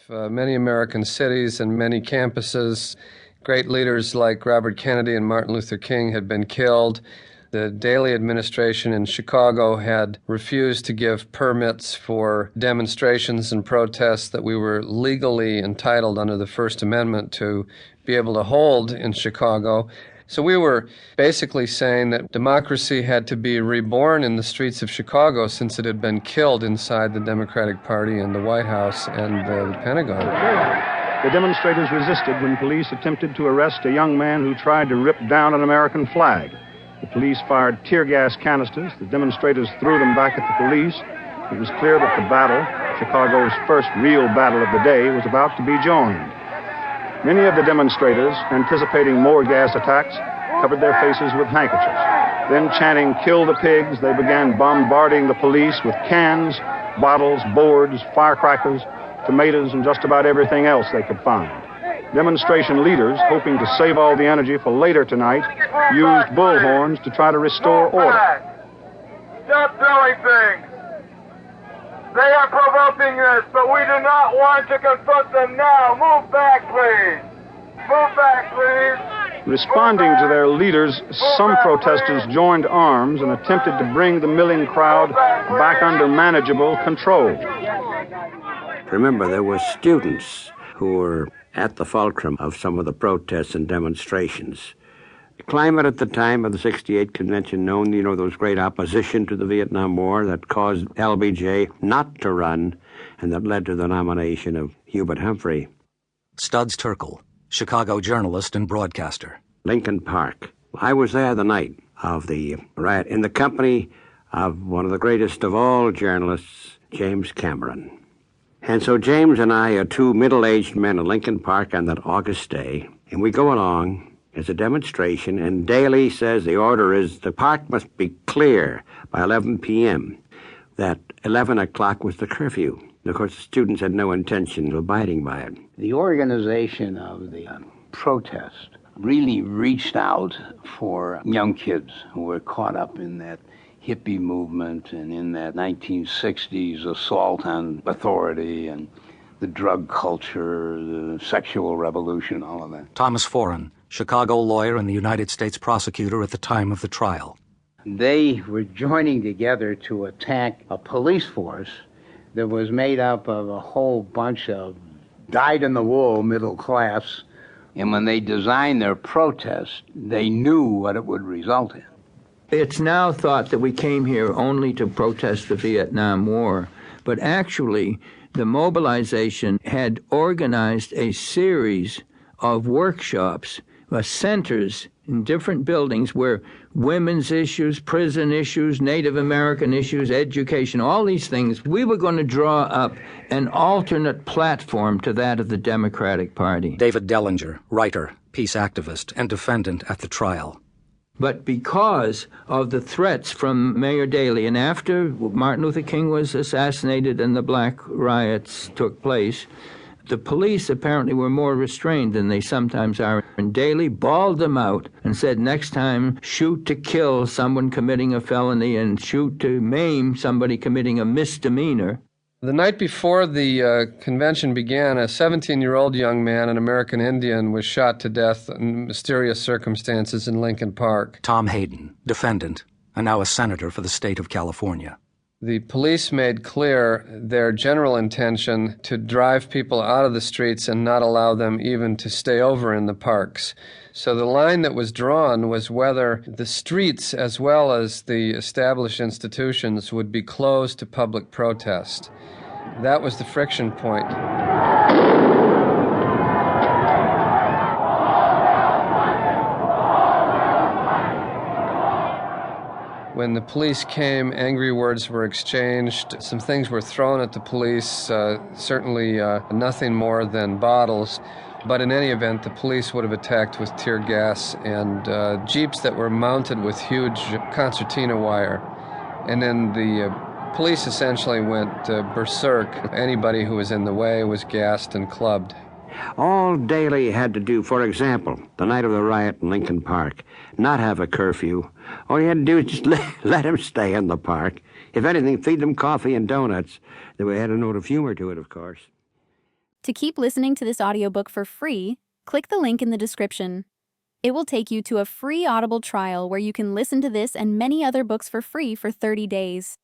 Many American cities and many campuses, great leaders like Robert Kennedy and Martin Luther King had been killed. The Daley administration in Chicago had refused to give permits for demonstrations and protests that we were legally entitled under the First Amendment to be able to hold in Chicago. So we were basically saying that democracy had to be reborn in the streets of Chicago since it had been killed inside the Democratic Party and the White House and the Pentagon. The demonstrators resisted when police attempted to arrest a young man who tried to rip down an American flag. The police fired tear gas canisters. The demonstrators threw them back at the police. It was clear that the battle, Chicago's first real battle of the day, was about to be joined. Many of the demonstrators, anticipating more gas attacks, covered their faces with handkerchiefs. Then, chanting, "Kill the pigs," they began bombarding the police with cans, bottles, boards, firecrackers, tomatoes, and just about everything else they could find. Demonstration leaders, hoping to save all the energy for later tonight, used bullhorns to try to restore order. Stop throwing things! They are provoking this, but we do not want to confront them now. Move back, please. Move back, please. Responding to their leaders, some protesters joined arms and attempted to bring the milling crowd back under manageable control. Remember, there were students who were at the fulcrum of some of the protests and demonstrations. The climate at the time of the 68 convention known, those great opposition to the Vietnam War that caused LBJ not to run and that led to the nomination of Hubert Humphrey. Studs Terkel, Chicago journalist and broadcaster. Lincoln Park. I was there the night of the riot in the company of one of the greatest of all journalists, James Cameron. And so James and I are two middle-aged men in Lincoln Park on that August day, and we go along. It's a demonstration, and Daley says the order is the park must be clear by 11 p.m., that 11 o'clock was the curfew. And of course, the students had no intention of abiding by it. The organization of the protest really reached out for young kids who were caught up in that hippie movement and in that 1960s assault on authority and the drug culture, the sexual revolution, all of that. Thomas Foran, Chicago lawyer and the United States prosecutor at the time of the trial. They were joining together to attack a police force that was made up of a whole bunch of dyed-in-the-wool middle class. And when they designed their protest, they knew what it would result in. It's now thought that we came here only to protest the Vietnam War, but actually the mobilization had organized a series of workshops, centers in different buildings where women's issues, prison issues, Native American issues, education, all these things, we were going to draw up an alternate platform to that of the Democratic Party. David Dellinger, writer, peace activist, and defendant at the trial. But because of the threats from Mayor Daley, and after Martin Luther King was assassinated and the black riots took place, the police apparently were more restrained than they sometimes are. And Daley bawled them out and said, next time, shoot to kill someone committing a felony and shoot to maim somebody committing a misdemeanor. The night before the convention began, a 17-year-old young man, an American Indian, was shot to death in mysterious circumstances in Lincoln Park. Tom Hayden, defendant, and now a senator for the state of California. The police made clear their general intention to drive people out of the streets and not allow them even to stay over in the parks. So the line that was drawn was whether the streets as well as the established institutions would be closed to public protest. That was the friction point. When the police came, angry words were exchanged. Some things were thrown at the police, certainly nothing more than bottles. But in any event, the police would have attacked with tear gas and jeeps that were mounted with huge concertina wire. And then the police essentially went berserk. Anybody who was in the way was gassed and clubbed. All Daley had to do, for example, the night of the riot in Lincoln Park, not have a curfew. All he had to do was just let him stay in the park. If anything, feed them coffee and donuts. They had a note of humor to it, of course. To keep listening to this audiobook for free, click the link in the description. It will take you to a free Audible trial where you can listen to this and many other books for free for 30 days.